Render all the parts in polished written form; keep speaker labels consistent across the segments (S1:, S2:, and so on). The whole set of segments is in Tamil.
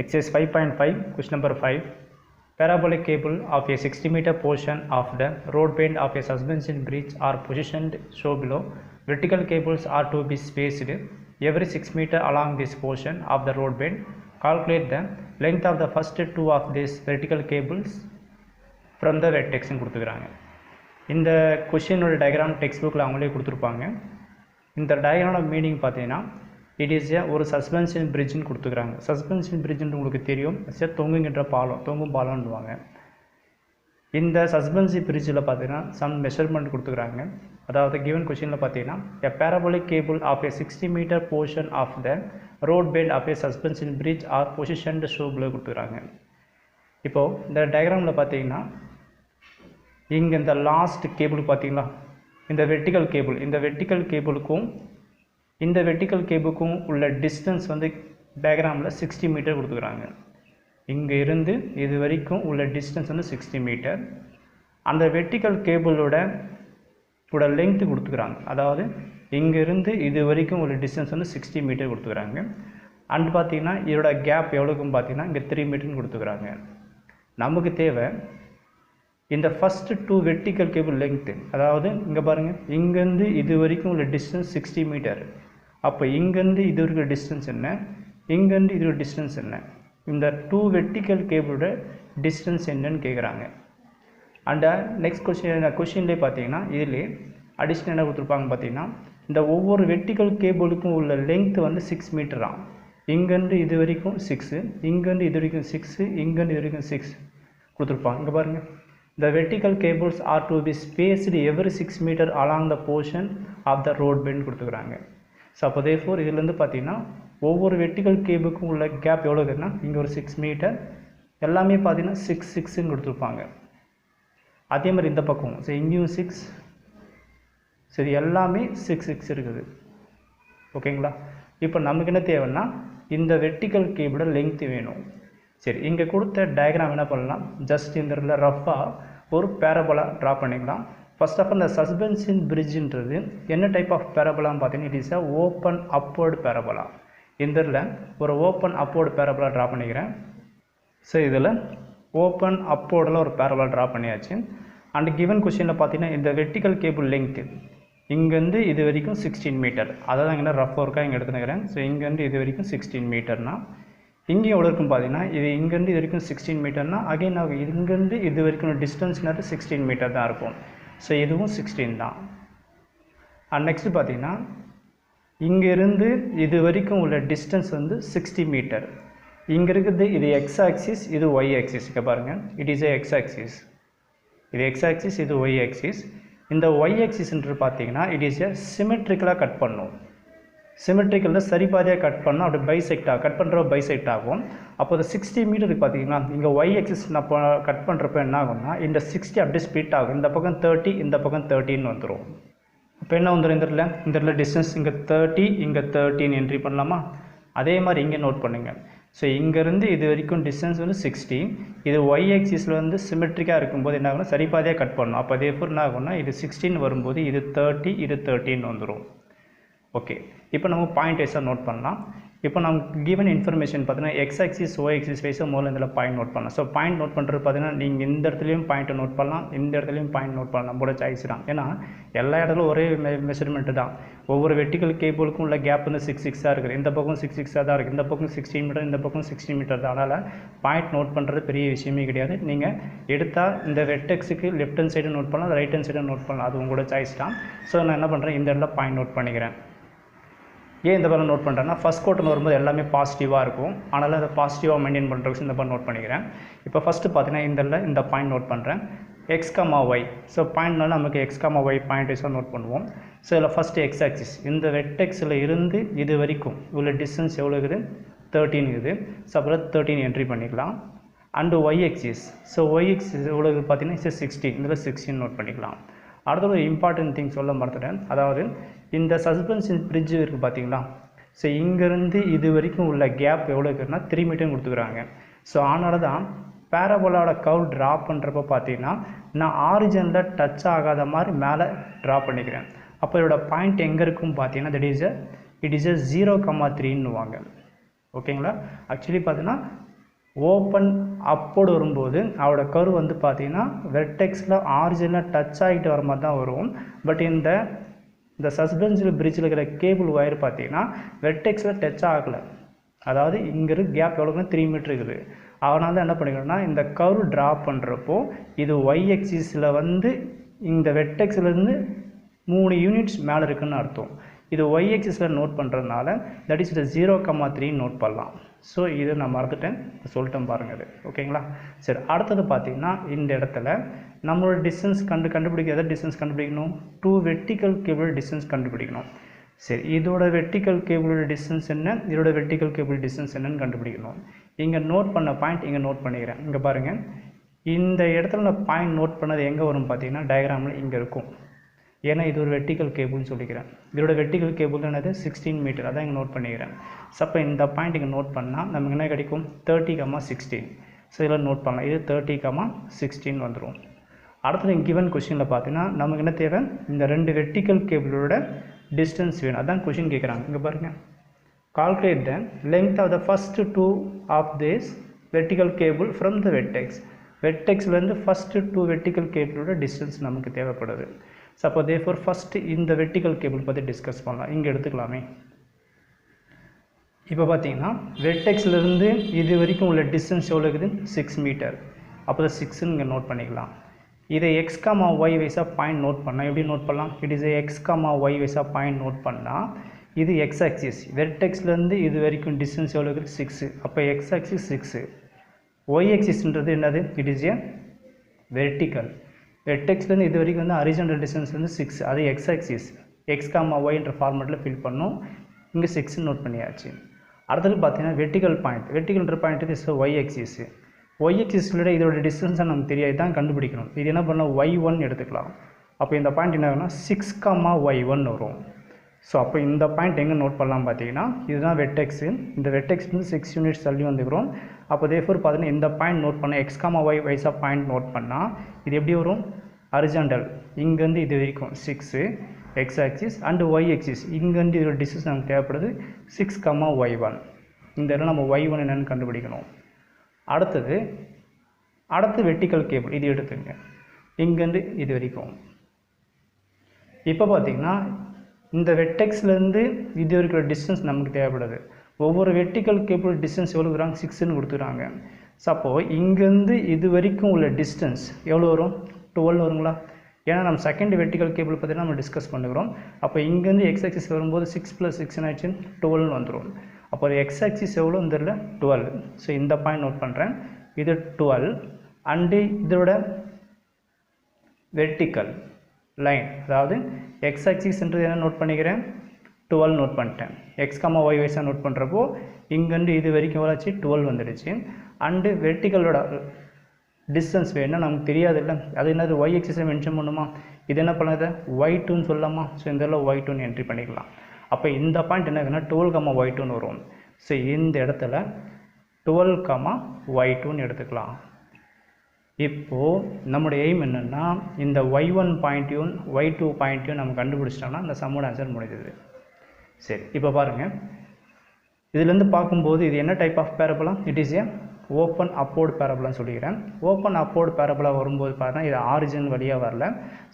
S1: Exercise 5.5, question number 5. Parabolic cable of a 60-meter portion of the road bed of a suspension bridge are positioned so below. Vertical cables are to be spaced every 6 meters along this portion of the road bed. Calculate the length of the first two of these vertical cables from the vertex. இந்த கொஷினோட டயக்ராம் டெக்ஸ்ட் புக்கில் அவங்களே கொடுத்துருப்பாங்க. இந்த டயக்ராமோட மீனிங் பார்த்தீங்கன்னா இட் இஸ் ஒரு சஸ்பென்ஷன் பிரிட்ஜ்னு கொடுத்துக்கிறாங்க. சஸ்பென்ஷன் பிரிட்ஜ்னு உங்களுக்கு தெரியும், தொங்குங்கின்ற பாலம், தொங்கும் பாலம்னுவாங்க. இந்த சஸ்பென்ஷன் பிரிட்ஜில் பார்த்தீங்கன்னா சம் மெஷர்மெண்ட் கொடுத்துக்கிறாங்க. அதாவது கிவன் கொஷினில் பார்த்தீங்கன்னா a parabolic cable of a 60-meter portion of the road bed of a suspension bridge are positioned ஷோபில் கொடுத்துக்கிறாங்க. இப்போது இந்த டயக்ராமில் பார்த்தீங்கன்னா இங்கே இந்த லாஸ்ட் கேபிள் பார்த்தீங்களா, இந்த வெர்டிக்கல் கேபிள், இந்த வெர்டிக்கல் கேபிளுக்கும் இந்த வெர்டிக்கல் கேபிளுக்கும் உள்ள டிஸ்டன்ஸ் வந்து டயக்ராமில் 60 மீட்டர் கொடுத்துக்கிறாங்க. இங்கே இருந்து இது வரைக்கும் உள்ள டிஸ்டன்ஸ் வந்து 60 மீட்டர். அந்த வெர்டிக்கல் கேபிளோட லெங்க்த்து கொடுத்துக்கிறாங்க. அதாவது இங்கேருந்து இது வரைக்கும் உள்ள டிஸ்டன்ஸ் வந்து 60 மீட்டர் கொடுத்துக்கிறாங்க. அண்ட் பார்த்திங்கன்னா இதோட கேப் எவ்வளோக்குன்னு பார்த்தீங்கன்னா இங்கே 3 மீட்டர்னு கொடுத்துக்கிறாங்க. நமக்கு தேவை இந்த ஃபஸ்ட்டு 2 வெர்டிக்கல் கேபிள் லெங்க்த்து. அதாவது இங்கே பாருங்கள், இங்கேருந்து இது வரைக்கும் உள்ள டிஸ்டன்ஸ் 60 மீட்டர். அப்போ இங்கேருந்து இது வரைக்கும் டிஸ்டன்ஸ் என்ன, இங்கேருந்து இது டிஸ்டன்ஸ் என்ன, இந்த 2 வெர்டிக்கல் கேபிளோட டிஸ்டன்ஸ் என்னன்னு கேட்குறாங்க. அண்ட் நெக்ஸ்ட் கொஷின்லேயே பார்த்தீங்கன்னா இதிலே அடிஷ்னல் என்ன கொடுத்துருப்பாங்க பார்த்தீங்கன்னா இந்த ஒவ்வொரு வெர்டிக்கல் கேபிளுக்கும் உள்ள லெங்க்த்து வந்து 6 மீட்டராம். இங்கேருந்து இது வரைக்கும் 6, இங்கேருந்து இது வரைக்கும் 6, இங்கேருந்து இது வரைக்கும் 6 கொடுத்துருப்பாங்க. இங்கே பாருங்கள், the vertical cables are to be spaced every 6 meters along the portion of the road bed கொடுத்துக்கிறாங்க. ஸோ அப்போ தேர்ஃபோர் இதுலேருந்து பார்த்தீங்கன்னா ஒவ்வொரு வெர்டிக்கல் கேபிளுக்கும் உள்ள கேப் எவ்வளோ இருக்குன்னா இங்கே ஒரு 6 மீட்டர், எல்லாமே பார்த்தீங்கன்னா 6 கொடுத்துருப்பாங்க. அதே மாதிரி இந்த பக்கம் ஸோ இங்கேயும் 6, சரி எல்லாமே 6 இருக்குது. ஓகேங்களா? இப்போ நமக்கு என்ன தேவைன்னா இந்த வெர்டிக்கல் கேபிளோட லெங்க்த்து வேணும். சரி, இங்கே கொடுத்த டயக்ராம் என்ன பண்ணலாம், ஜஸ்ட் இந்த ரஃபாக ஒரு பேரபோலா ட்ரா பண்ணிக்கலாம். ஃபர்ஸ்ட் ஆஃப் ஆல் இந்த சஸ்பென்ஷன் பிரிட்ஜுன்றது என்ன டைப் ஆஃப் பேரபோலான்னு பார்த்தீங்கன்னா it is a open upward parabola. இந்த ஒரு ஓப்பன் அப்வர்டு பேரபோலா ட்ரா பண்ணிக்கிறேன். ஸோ இதில் ஓப்பன் அப்வர்டில் ஒரு பேரபோலா ட்ரா பண்ணியாச்சு. அண்ட் கிவன் கொஷினில் பார்த்தீங்கன்னா இந்த வெர்டிக்கல் கேபிள் லெங்க்த்து இங்கேருந்து இது வரைக்கும் 16 மீட்டர். அதை தான் இங்கே ரஃப் ஒர்க்காக இங்கே எடுத்துக்கிறேன். ஸோ இங்கேருந்து இது வரைக்கும் 16 மீட்டர்னால் இங்கேயும் எவ்வளோ இருக்கும் பார்த்தீங்கன்னா இது இங்கேருந்து இது வரைக்கும் 16 மீட்டர்னா அகைன் இங்கேருந்து இது வரைக்கும் டிஸ்டன்ஸ்னால 16 மீட்டர் தான் இருக்கும். ஸோ இதுவும் 16 தான். அண்ட் நெக்ஸ்ட் பார்த்தீங்கன்னா இங்கேருந்து இது வரைக்கும் உள்ள டிஸ்டன்ஸ் வந்து 60 மீட்டர். இங்கே இருக்குது இது எக்ஸ் ஆக்சிஸ், இது ஒய் ஆக்சிஸ். இங்கே பாருங்கள், it is A X axis, இது எக்ஸ் ஆக்சிஸ், இது ஒய் ஆக்சிஸ். இந்த ஒய் ஆக்சிஸ்ன்றது பார்த்தீங்கன்னா இட் இஸ் ஏ சிமெட்ரிக்கலாக கட் பண்ணும். சிமெட்ரிக்கலில் சரிபாதியாக கட் பண்ணால் அப்படி பைசெக்ட் ஆகும், கட் பண்ணுறப்ப பைசெக்ட் ஆகும். அப்போ இந்த 60 மீட்டருக்கு பார்த்தீங்கன்னா இங்கே ஒய் எக்ஸிஸ் நான் கட் பண்ணுறப்ப என்ன ஆகும்னா இந்த 60 அப்படியே ஸ்ப்ளிட் ஆகும். இந்த பக்கம் 30, இந்த பக்கம் 13 வந்துடும். இப்போ என்ன வந்துடும், இந்த இடத்துல டிஸ்டன்ஸ் இங்கே 30, இங்கே 13 என்ட்ரி பண்ணலாமா? அதே மாதிரி இங்கே நோட் பண்ணுங்கள். ஸோ இங்கேருந்து இது வரைக்கும் டிஸ்டன்ஸ் வந்து 60. இது ஒய் எக்ஸிஸில் வந்து சிமெட்ரிக்காக இருக்கும்போது என்ன ஆகும்னா சரிபாதியாக கட் பண்ணணும். அப்போ அதே போல் என்ன ஆகும்னா இது 16 வரும்போது இது 30, இது 13 வந்துடும். ஓகே, இப்போ நம்ம பாயிண்ட் வைஸாக நோட் பண்ணலாம். இப்போ நமக்கு கிவன் இன்ஃபர்மேஷன் பார்த்தீங்கன்னா எக்ஸ் ஆக்சிஸ் ஒய் ஆக்சிஸ் வைஸாக முதல்ல இதில் பாயிண்ட் நோட் பண்ணலாம். ஸோ பாயிண்ட் நோட் பண்ணுறது பார்த்தீங்கன்னா நீங்கள் இந்த இடத்துலையும் பாயிண்ட்டை நோட் பண்ணலாம், இந்த இடத்துலையும் பாயிண்ட் நோட் பண்ணலாம், நம்மளோட சாய்ஸ் தான். ஏன்னா எல்லா இடத்துலையும் ஒரே மெஷர்மெண்ட்டு தான். ஒவ்வொரு வெர்டிக்கல் கேபிளுக்கும் உள்ள கேப் வந்து 6 இருக்குது. இந்த பக்கம் 6 தான் இருக்குது, இந்த பக்கம் 16 மீட்டர், இந்த பக்கம் 16 மீட்டர் தான். அதனால் பாயிண்ட் நோட் பண்ணுறது பெரிய விஷயமே கிடையாது. நீங்கள் எடுத்தால் இந்த வெர்டெக்ஸுக்கு லெஃப்ட் ஹேண்ட் சைடு நோட் பண்ணலாம், ரைட் ஹேண்ட் சைடு நோட் பண்ணலாம், அது உங்களோட சாய்ஸ் தான். ஸோ நான் என்ன பண்ணுறேன், இந்த இடத்துல பாயிண்ட் நோட் பண்ணிக்கிறேன். ஏன் இந்த மாதிரி நோட் பண்ணுறேன்னா ஃபஸ்ட் குவார்ட்டர் வரும்போது எல்லாமே பாசிட்டிவாக இருக்கும். அதனால் அதை பாசிட்டிவாக மெயின்டைன் பண்ணுறதுக்கு இந்த மாதிரி நோட் பண்ணிக்கிறேன். இப்போ ஃபஸ்ட்டு பார்த்தீங்கன்னா இந்த பாயிண்ட் நோட் பண்ணுறேன், எக்ஸ் கமா ஒய். ஸோ பாயிண்ட்னால நமக்கு எக்ஸ் கமா ஒய் பாயிண்ட் வைஸாக நோட் பண்ணுவோம். ஸோ இதில் ஃபஸ்ட்டு எக்ஸ் ஆக்சிஸ், இந்த வெர்டெக்ஸில் இருந்து இது வரைக்கும் உள்ள டிஸ்டன்ஸ் எவ்வளோ இருக்குது, 13 இருக்குது. ஸோ அப்புறம் 13 என்ட்ரி பண்ணிக்கலாம். அண்டு ஒய் எக்சிஸ், ஸோ ஒய் எக்சிஸ் எவ்வளோ இருக்குது பார்த்தீங்கன்னா 16, இதில் 16 நோட் பண்ணிக்கலாம். அடுத்த ஒரு இம்பார்ட்டன்ட் திங் சொல்ல மறந்துட்டேன். அதாவது இந்த சஸ்பென்ஷன் பிரிட்ஜு இருக்குது பார்த்தீங்களா, ஸோ இங்கேருந்து இது வரைக்கும் உள்ள கேப் எவ்வளோ இருக்குன்னா 3 மீட்டர் கொடுத்துக்கிறாங்க. ஸோ அதனால தான் பேரபோலாவோட கர்வ் ட்ரா பண்ணுறப்ப பார்த்தீங்கன்னா நான் ஆரிஜினில் டச் ஆகாத மாதிரி மேலே ட்ரா பண்ணிக்கிறேன். அப்போ இதோட பாயிண்ட் எங்கே இருக்கும் பார்த்தீங்கன்னா இட் இஸ் 0,3ன்னுவாங்க. ஓகேங்களா. ஆக்சுவலி பார்த்தீங்கன்னா ஓப்பன் அப்போடு வரும்போது அவரோட கர்வ் வந்து பார்த்தீங்கன்னா வெர்டெக்ஸில் ஆரிஜினில் டச் ஆகிட்டு வர மாதிரி தான் வரும். பட் இந்த சஸ்பென்ஷன் பிரிட்ஜில் இருக்கிற கேபிள் ஒயர் பார்த்தீங்கன்னா வெர்டெக்ஸில் டச் ஆகலை. அதாவது இங்கே இருக்க கேப் எவ்வளோக்குன்னா 3 மீட்டர் இருக்குது. அதனால தான் என்ன பண்ணிக்கணும்னா இந்த கர்வ் ட்ரா பண்ணுறப்போ இது ஒய் எக்ஸிஸில் வந்து இந்த வெர்டெக்ஸ்லேருந்து 3 யூனிட்ஸ் மேலே இருக்குதுன்னு அர்த்தம். இது ஒய் எக்ஸிஸில் நோட் பண்ணுறதுனால தட் இஸ் இந்த 0,3 நோட் பண்ணலாம். ஸோ இது நான் மறந்துட்டேன், சொல்லிட்டேன் பாருங்கள் அது. ஓகேங்களா. சரி, அடுத்தது பார்த்தீங்கன்னா இந்த இடத்துல நம்மளோட டிஸ்டன்ஸ் கண்டுபிடிக்க எதை டிஸ்டன்ஸ் கண்டுபிடிக்கணும்? 2 வெர்டிக்கல் கேபிள் டிஸ்டன்ஸ் கண்டுபிடிக்கணும். சரி, இதோட வெர்டிக்கல் கேபிளோட டிஸ்டன்ஸ் என்ன, இதோட வெர்டிக்கல் கேபிள் டிஸ்டன்ஸ் என்னன்னு கண்டுபிடிக்கணும். இங்கே நோட் பண்ண பாயிண்ட் இங்கே நோட் பண்ணிக்கிறேன். இங்கே பாருங்கள், இந்த இடத்துல நான் பாயிண்ட் நோட் பண்ணது எங்கே வரும் பார்த்தீங்கன்னா டயக்ராமில் இங்கே இருக்கும். ஏன்னா இது ஒரு வெர்டிக்கல் கேபிள்னு சொல்லிக்கிறேன். இதோட வெர்டிக்கல் கேபிள் என்னது 16 மீட்டர், அதான் இங்கே நோட் பண்ணிக்கிறேன். ஸோ அப்போ இந்த பாயிண்ட் இங்கே நோட் பண்ணால் நமக்கு என்ன கிடைக்கும்? 30,16. ஸோ இதில் நோட் பண்ணலாம், இது 30,16 வந்துடும். அடுத்தது கிவன் கொஷினில் பார்த்தீங்கன்னா நமக்கு என்ன தேவை? இந்த 2 வெர்டிக்கல் கேபிளோட டிஸ்டன்ஸ் வேணும், அதான் கொஷின் கேட்குறாங்க. இங்கே பாருங்கள், calculate the length of the first 2 of this vertical cable from the vertex. வெர்டெக்ஸ்லேருந்து ஃபஸ்ட்டு 2 வெர்டிக்கல் கேபிளோட டிஸ்டன்ஸ் நமக்கு தேவைப்படுது. ஸோ அப்போ தேர்ஃபோர் ஃபஸ்ட்டு இந்த வெர்டிக்கல் கேபிள் பற்றி டிஸ்கஸ் பண்ணலாம். இங்கே எடுத்துக்கலாமே. இப்போ பார்த்தீங்கன்னா வெர்டெக்ஸ்லேருந்து இது வரைக்கும் உள்ள டிஸ்டன்ஸ் எவ்வளோ இருக்குது? 6 மீட்டர். அப்போ தான் 6ன்னு இங்கே நோட் பண்ணிக்கலாம். இதை x, y வைஸாக பாயிண்ட் நோட் பண்ணால் எப்படி நோட் பண்ணலாம்? இட் இஸ் x, y வைஸாக பாயிண்ட் நோட் பண்ணால் இது x ஆக்சிஸ். வெர்டெக்ஸ்லேருந்து இது வரைக்கும் டிஸ்டன்ஸ் எவ்வளோ இருக்குது? 6. அப்போ x ஆக்சிஸ் 6. y ஆக்சிஸ்ன்றது என்னது? It is a vertical. வெர்டெக்ஸ்லேருந்து இது வரைக்கும் வந்து ஹரிசாண்டல் டிஸ்டன்ஸ் வந்து 6, அது x ஆக்சிஸ். x, y என்ற ஃபார்மேட்டில் ஃபில் பண்ணோம். இங்கே 6 நோட் பண்ணியாச்சு. அடுத்தது பார்த்தீங்கன்னா வெர்டிக்கல் பாயிண்ட். வெர்டிக்கல்ன்ற point is y axis. y ஆக்சிஸோட இதோட டிஸ்டன்ஸை நமக்கு தெரியாது, தான் கண்டுபிடிக்கணும். இது என்ன பண்ணலாம்? y1 எடுத்துக்கலாம். அப்போ இந்த பாயிண்ட் என்ன ஆகுனா 6, y1 வரும். ஸோ அப்போ இந்த பாயிண்ட் எங்கே நோட் பண்ணலாம் பார்த்தீங்கன்னா இதுதான் வெர்டெக்ஸு. இந்த வெர்டெக்ஸ் வந்து 6 யூனிட்ஸ் தள்ளி வந்துக்கிறோம். அப்போ தேர்ஃபோர் பார்த்தீங்கன்னா இந்த பாயிண்ட் நோட் பண்ண x, y வைஸாக பாயிண்ட் நோட் பண்ணால் இது எப்படி வரும்? ஹரிசாண்டல் இங்கேருந்து இது வரைக்கும் 6 x axis and y axis இங்கேருந்து இதோட டிஸ்டன்ஸ் நமக்கு தேவைப்படுது 6, y1. இந்த இடத்துல நம்ம y1 என்னென்னு கண்டுபிடிக்கணும். அடுத்து வெர்டிக்கல் கேபிள் இது எடுத்துங்க, இங்கேருந்து இது வரைக்கும். இப்போ பார்த்தீங்கன்னா இந்த வெர்டெக்ஸ்லேருந்து இது இருக்கிற டிஸ்டன்ஸ் நமக்கு தேவைப்படுது. ஒவ்வொரு வெர்டிக்கல் கேபிள் டிஸ்டன்ஸ் எவ்வளோ கொடுக்குறாங்க? 6ன்னு கொடுத்துறாங்க. ஸோ அப்போது இங்கேருந்து இது வரைக்கும் உள்ள டிஸ்டன்ஸ் எவ்வளோ வரும்? 12 வருங்களா? ஏன்னா நம்ம செகண்ட் வெர்டிக்கல் கேபிள் பார்த்தீங்கன்னா நம்ம டிஸ்கஸ் பண்ணுறோம். அப்போ இங்கேருந்து x ஆக்சிஸ் வரும்போது 6 + 6 ஆச்சு 12 வந்துடும். அப்போ x ஆக்சிஸ் எவ்வளோ? இந்த 12. ஸோ இந்த பாயிண்ட் நோட் பண்ணுறேன், இது 12. அண்டு இதோட வெர்டிக்கல் லைன், அதாவது x ஆக்சிஸ்ன்றது என்ன நோட் பண்ணிக்கிறேன்? 12 நோட் பண்ணிட்டேன். x, y வைஸாக நோட் பண்ணுறப்போ இங்கேருந்து இது வரைக்கும் எவ்வளோ ஆச்சு? 12 வந்துடுச்சு. அண்டு வெர்டிக்கலோட டிஸ்டன்ஸ் வேணும்னா நமக்கு தெரியாது இல்லை, அது என்னது? y ஆக்சிஸை மென்ஷன் பண்ணுமா? இது என்ன பண்ணது? y2ன்னு சொல்லலாமா? ஸோ இந்த y2ன்னு என்ட்ரி பண்ணிக்கலாம். அப்போ இந்த பாயிண்ட் என்ன ஆகுதுன்னா 12, y2ன்னு வரும். ஸோ இந்த இடத்துல 12, y2ன்னு எடுத்துக்கலாம். இப்போது நம்முடைய எய்ம் என்னென்னா இந்த y1 பாயிண்ட்டையும் y2 பாயிண்ட்டையும் நம்ம கண்டுபிடிச்சிட்டோம்னா இந்த சம்மோட ஆன்சர் முடிஞ்சது. சரி, இப்போ பாருங்கள், இதுலேருந்து பார்க்கும்போது இது என்ன type of parabola? It is a open upward பேரபோலான்னு சொல்லிக்கிறேன். ஓப்பன் அப்போர்டு பேரபோலா வரும்போது பார்த்தீங்கன்னா இது ஆரிஜின் வழியாக வரல.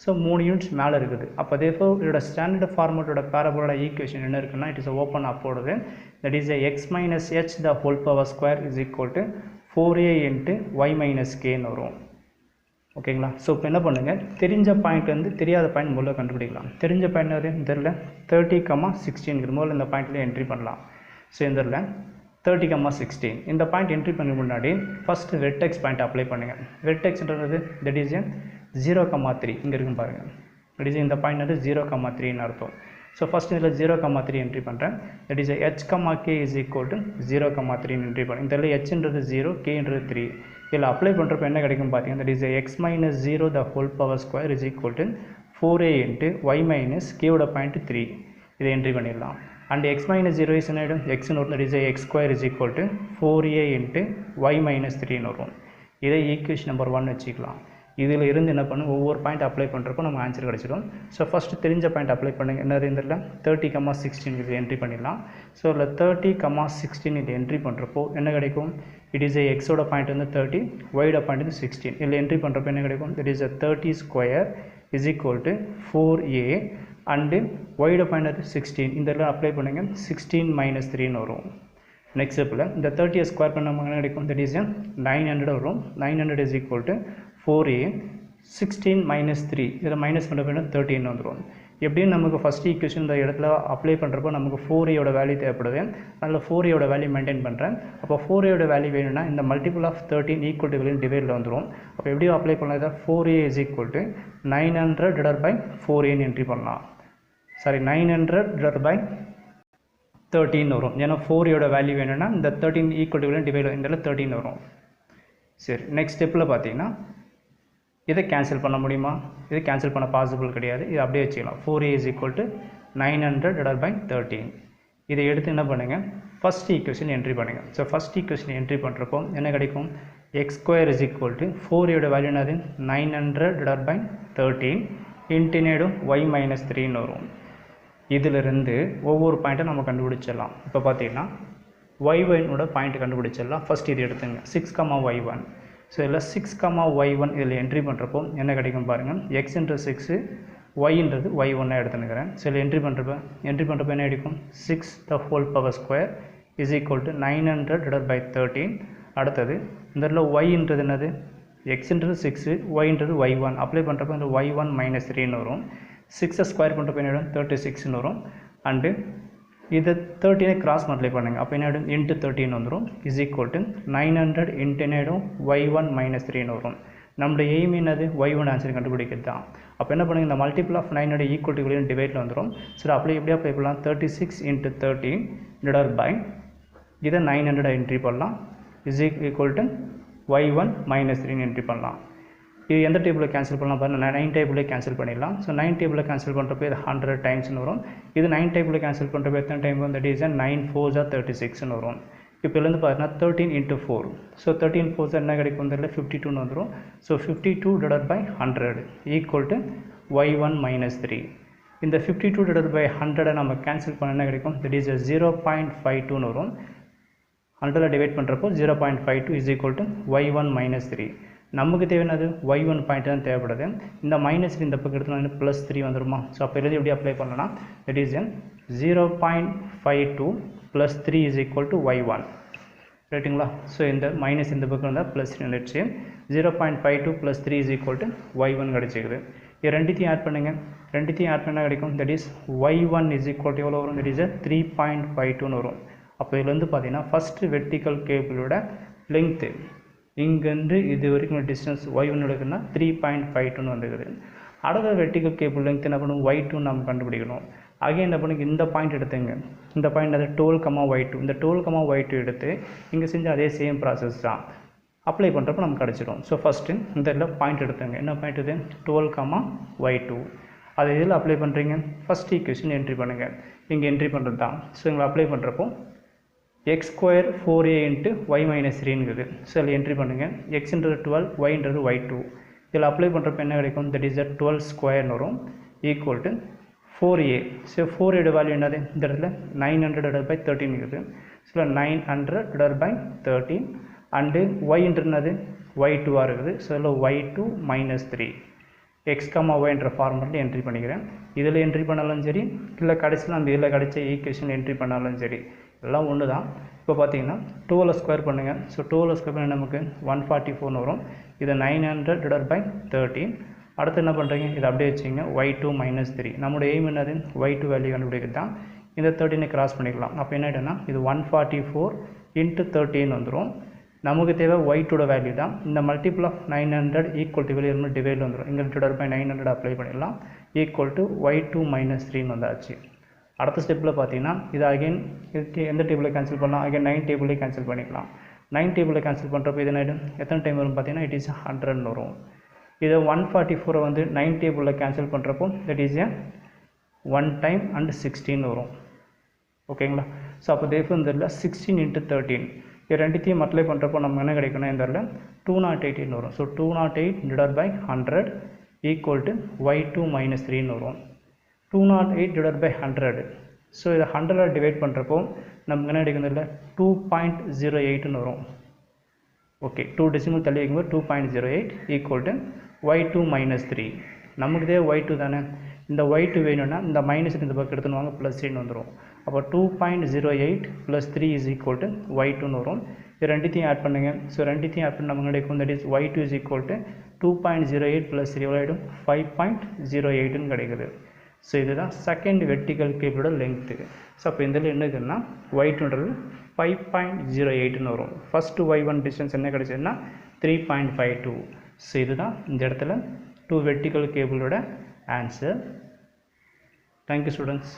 S1: ஸோ 3 யூனிட்ஸ் மேலே இருக்குது. அப்போ தேர்ஃபோர் இதோட ஸ்டாண்டர்ட் ஃபார்மேட்டோட பேரபோலோட ஈக்குவேஷன் என்ன இருக்குன்னா it is open அப்போர்டு. That is x - h the whole power square is equal to 4a into y - kன்னு வரும். ஓகேங்களா. ஸோ இப்போ என்ன பண்ணுங்கள், தெரிஞ்ச பாயிண்ட் வந்து தெரியாத பாயிண்ட் முதல்ல கண்டுபிடிக்கலாம். தெரிஞ்ச பாயிண்ட் அது தெரியல 30,16 முதல்ல இந்த பாயிண்ட்லேயே என்ட்ரி பண்ணலாம். ஸோ இந்த 30,16 இந்த பாயிண்ட் என்ட்ரி பண்ண முன்னாடி ஃபஸ்ட்டு வெர்டெக்ஸ் பாயிண்ட் அப்ளை பண்ணுங்கள். வெர்டெக்ஸ்ன்றது தட் இஸ் 0,3 இங்கே இருக்கும் பாருங்கள். தட் இஸ் இந்த பாயிண்ட் வந்து 0,3ன்னு அர்த்தம். ஸோ ஃபஸ்ட் இதில் 0,3 என்ட்ரி பண்ணுறேன். That is h, k is equal to 0,3 entry பண்ணேன். இந்த hன்றது 0, kன்றது 3. இதில் அப்ளை பண்ணுறப்ப என்ன கிடைக்கும் பார்த்தீங்கன்னா that is x - 0 the whole power square is equal to 4a into y - k ஓட பாயிண்ட் 3. இதை என்ட்ரி பண்ணிடலாம். அண்ட் x - 0 இஸ் என்ன ஆகிடும்? x note that is x square is equal to 4a into y - 3ன்னு வரும். இதை ஈக்குவேஷன் நம்பர் 1 வச்சுக்கலாம். இதில் இருந்து என்ன பண்ணும் ஒவ்வொரு பாயிண்ட் அப்ளை பண்ணுறப்போ நம்ம ஆன்சர் கிடச்சிடும். ஸோ ஃபஸ்ட்டு தெரிஞ்ச பாயிண்ட் அப்ளை பண்ணுங்க. என்னது இந்த 30,16 இது என்ட்ரி பண்ணிடலாம். ஸோ இதில் 30,16 இது என்ட்ரி பண்ணுறப்போ என்ன கிடைக்கும்? இட் இஸ் எக்ஸோட பாயிண்ட் வந்து 30, ஒய்ட பாயிண்ட் வந்து 16. இதில் என்ட்ரி பண்ணுறப்போ என்ன கிடைக்கும்? It is 30 square is equal to 4a and ஒய்ட பாயிண்ட் வந்து 16. இந்த இதில் அப்ளை பண்ணுங்கள். 16 - 3ன்னு வரும். நெக்ஸ்ட் ஸ்டெப்பில் இந்த 30 ஸ்கொயர் பண்ண என்ன கிடைக்கும்? தட் இஸ் 900 வரும். 900 இஸ் ஈக்குவல் டு 4a 16 - 3 இதில் மைனஸ் பண்ணுறப்ப 13 வந்துடும். எப்படின்னு நமக்கு ஃபஸ்ட் ஈக்குவேஷன் இந்த இடத்துல அப்ளை பண்ணுறப்போ நமக்கு 4a வேல்யூ தேவைப்படுது. அதில் 4a வேல்யூ மெயின்டைன் பண்ணுறேன். அப்போ 4a வேல்யூ வேணும்னா இந்த மல்டிபிள் ஆஃப் 13 ஈக்குவல் டு டிவைடில் வந்துடும். அப்போ எப்படி அப்ளை பண்ணலாம்? இதை 4a is equal to 900 divide by 4a entry பண்ணலாம். சாரி 900 டிவைட் பை 13 வரும். ஏன்னா 4a வேல்யூ வேணும்னா இந்த 13 ஈக்குவல் டு டிவைட் இந்த 13 வரும். சரி, நெக்ஸ்ட் ஸ்டெப்பில் பார்த்தீங்கன்னா இதை கேன்சல் பண்ண முடியுமா? இது கேன்சல் பண்ண பாசிபிள் கிடையாது. இது அப்படியே வச்சுக்கலாம். 4a is equal to 900 divide by 13. இதை எடுத்து என்ன பண்ணுங்கள்? ஃபஸ்ட் ஈக்குவேஷன் என்ட்ரி பண்ணுங்கள். ஸோ ஃபஸ்ட் ஈக்குவேஷன் என்ட்ரி பண்ணுறப்போ என்ன கிடைக்கும்? X square is equal to 4a value என்னது? 900 டிவைட் பை 13 இன்டினேடும் y - 3ன்னு வரும். இதிலிருந்து ஒவ்வொரு பாயிண்ட்டை நம்ம கண்டுபிடிச்சிடலாம். இப்போ பார்த்தீங்கன்னா y1 பாயிண்ட் கண்டுபிடிச்சிடலாம். ஃபஸ்ட் இது எடுத்துங்க 6,y1. ஸோ இதில் 6,y1 இதில் என்ட்ரி பண்ணுறப்போ என்ன கிடைக்கும் பாருங்கள். எக்ஸ்ன்றது 6, ஒய்ன்றது y1 எடுத்துனுக்கிறேன். ஸோ இதில் என்ட்ரி பண்ணுறப்போ என்ன கிடைக்கும்? 6 the whole power square is equal to 900 divide by 13. அடுத்தது இந்த இடத்துல ஒய்ன்றது என்னது? எக்ஸ்ன்றது 6, ஒய்ன்றது y1. அப்ளை பண்ணுறப்போ இந்த y1 - 3ன்னு வரும். 6 ஸ்கொயர் பண்ணுறப்போ என்ன 36ன்னு வரும். அண்டு இதை 13 கிராஸ் மல்டிப்ளை பண்ணுங்கள். அப்போ என்ன இன்ட்டு 13 வந்துடும். Is equal to 900 into y1 - 3ன்னு வரும். நம்மளுடைய எய்ம் என்னது? y1 ஆன்சர் கண்டுபிடிக்கிறது தான். அப்போ என்ன பண்ணுங்கள்? இந்த மல்டிபிள் ஆஃப் 900 ஈக்குவல் டு டிவைட்டில் வந்துடும். சரி, எப்படி அப்ளை பண்ணலாம்? 36 இன்ட்டு 13 டிவைட் பை இதை 900 என்ட்ரி பண்ணலாம். இஸ் ஈக்குவல் டு y1 - 3ன்னு என்ட்ரி பண்ணலாம். இது எந்த டேபிளில் கேன்சல் பண்ணலாம் பாருங்கள்? 9 டேபிளே கேன்சல் பண்ணிடலாம். ஸோ 9 டேபிளில் கேன்சல் பண்ணுறப்போ இது 100 டைம்ஸ்னு வரும். இது 9 டேபிளில் கேன்சல் பண்ணுறப்போ எத்தனை டைம் வந்து? தட் இஸ் 9 4s 36ன்னு வரும். இப்போ இதுலேருந்து பார்த்தீங்கன்னா 13 இன்ட்டு 4. ஸோ 13 4s என்ன கிடைக்கும்? தெரியல 52ன்னு வந்துடும். So 52 divide by 100 equal to y1 - 3. இந்த 52 டிவைட் பை 100 நம்ம கேன்சல் பண்ண என்ன கிடைக்கும்? தட் இஸ் 0.52ன்னு வரும். 100 டிவைட் பண்ணுறப்போ 0.52 இஸ் ஈக்குவல் டு y1 - 3. நமக்கு தேவையானது y1 பாயிண்ட் தான் தேவைப்படுது. இந்த -3 இந்த பக்கம் எடுத்து +3 வந்துடுமா? ஸோ அப்போ எழுதி எப்படி அப்ளை பண்ணலாம்? That is 0.52 + 3 is equal to y1. ரைட்டுங்களா? ஸோ இந்த மைனஸ் இந்த பக்கம் இருந்தால் +3 வந்துடுச்சு. 0.52 + 3 இஸ் ஈக்குவல் டு y1 கிடச்சிக்குது. இது ரெண்டுத்தையும் ஆட் பண்ணுங்கள். ரெண்டுத்தையும் ஆட் பண்ணால் கிடைக்கும். That is y1 is equal to எவ்வளோ வரும்? தட் இஸ் 3.52ன்னு வரும். அப்போ இதில் வந்து பார்த்தீங்கன்னா ஃபஸ்ட்டு வெர்டிக்கல் கேபிளோட லெங்க்த்து இங்கேருந்து இது வரைக்கும் டிஸ்டன்ஸ் y1 இருக்குன்னா 3.52ன்னு வந்துக்குது. அடுத்த வெர்டிக்கல் கேபிள் லெங்த் என்ன பண்ணும்? y2 நம்ம கண்டுபிடிக்கணும். அகைன் என்ன பண்ணுங்க? இந்த பாயிண்ட் எடுத்துங்க. இந்த பாயிண்ட் அது 12,y2. இந்த 12,y2 எடுத்து இங்கே செஞ்ச அதே சேம் ப்ராசஸ் தான் அப்ளை பண்ணுறப்போ நமக்கு கிடச்சிடும். ஸோ ஃபஸ்ட்டு இந்த இதில் பாயிண்ட் எடுத்துங்க. என்ன பாயிண்ட் இது? 12,y2. அதை இதில் அப்ளை பண்ணுறீங்க. ஃபஸ்ட் ஈக்குவேஷன் என்ட்ரி பண்ணுங்கள். இங்கே என்ட்ரி பண்ணுறது தான். ஸோ இங்கே அப்ளை பண்ணுறப்போ x square 4a into y - 3ங்குது. ஸோ இதில் என்ட்ரி பண்ணுங்கள். எக்ஸ்ன்றது 12, yன்றது y2. இதில் அப்ளை பண்ணுறப்போ என்ன கிடைக்கும்? தட் இஸ் 12 ஸ்கொயர்னு வரும். Equal to 4a. So 4a value என்னது? இந்த இடத்துல 900 டிவைட் பை 13 இருக்குது. ஸோ 900 டிவைட் பை 13 அண்டு yன்றது y2 இருக்குது. ஸோ இதில் y2 - 3 x, yன்ற ஃபார்மெட்டில் என்ட்ரி பண்ணிக்கிறேன். இதில் என்ட்ரி பண்ணாலும் சரி, இல்லை கடைசியில் அந்த இதில் கிடைச்ச ஈக்குவேஷன் என்ட்ரி பண்ணாலும் சரி, எல்லாம் ஒன்று தான். இப்போ பார்த்தீங்கன்னா 12 ஸ்கொயர் பண்ணுங்கள். ஸோ 12 ஸ்கொயர் பண்ண நமக்கு 144ன்னு வரும். இதை 900 டிவைட் பை 13. அடுத்து என்ன பண்ணுறீங்க? இதை அப்படியே வச்சுங்க. y2 - 3. நம்மளுடைய எய்ம் என்னது? y2 வேல்யூ கண்டுபிடிக்கிறது தான். இந்த 13 கிராஸ் பண்ணிக்கலாம். அப்போ என்ன ஆகிடும்னா இது 144 இன்ட்டு 13 வந்துடும். நமக்கு தேவை y2 வேல்யூ தான். இந்த மல்டிபிள் ஆஃப் 900 ஈக்குவல் டு வெளியே டிவைட் வந்துடும். இங்கே டிவைட் பை 900 அப்ளை பண்ணிடலாம். ஈக்குவல் டு y2 - 3ன்னு வந்தாச்சு. அடுத்த ஸ்டெப்பில் பார்த்தீங்கன்னா இது அகைன் இதுக்கு எந்த டேபிளில் கேன்சல் பண்ணலாம்? அகைன் 9 டேபிளே கேன்சல் பண்ணிக்கலாம். 9 டேபிளில் கேன்சல் பண்ணுறப்போ இது என்ன எத்தனை டைம் வரும் பார்த்தீங்கன்னா இட் இஸ் 100ன்னு வரும். இதை 144 வந்து 9 டேபிளில் கேன்சல் பண்ணுறப்போ தட் இஸ் 1 டைம் அண்ட் 16 வரும். ஓகேங்களா? ஸோ அப்போ தேர்ஃபோர் இந்த 16 இன்ட்டு 13 இது ரெண்டுத்தையும் மல்டிப்ளை பண்ணுறப்போ நம்ம என்ன கிடைக்கணும் இந்த இடத்துல 208 வரும். So 208 divided by 100 equal to y2 minus 3 வரும். 208 divided by 100. ஸோ இதை 100 டிவைட் பண்ணுறப்போ நமக்கு என்ன கிடைக்கும் இல்லை 2.08 வரும். ஓகே 2 டெசிமல் தள்ளி வைக்கும்போது 2.08 ஈக்குவல் டு y2 minus 3. நமக்கு இதே y2 தானே, இந்த y2 வேணும்னா இந்த மைனஸ் இந்த பக்கம் எடுத்துன்னு வாங்க ப்ளஸ் 3 வந்துடும். அப்போ 2.08 + 3 is equal to y2 வரும். இது ரெண்டுத்தையும் ஆட் பண்ணுங்கள். ஸோ ரெண்டுத்தையும் ஆட் பண்ணி நமக்கு கிடைக்கும் that is y2 is equal to 2.08 + 3 எவ்வளோ ஆகிடும் 5.08 கிடைக்குது. ஸோ இதுதான் செகண்ட் வெர்டிக்கல் கேபிளோட லென்த்து. ஸோ அப்போ இதில் என்ன இருக்குதுன்னா y2ன்றது 5.08 வரும். ஃபஸ்ட்டு y1 டிஸ்டன்ஸ் என்ன கிடைச்சதுன்னா 3.52. ஸோ இதுதான் இந்த இடத்துல 2 வெர்டிக்கல் கேபிளோட ஆன்சர். Thank you students.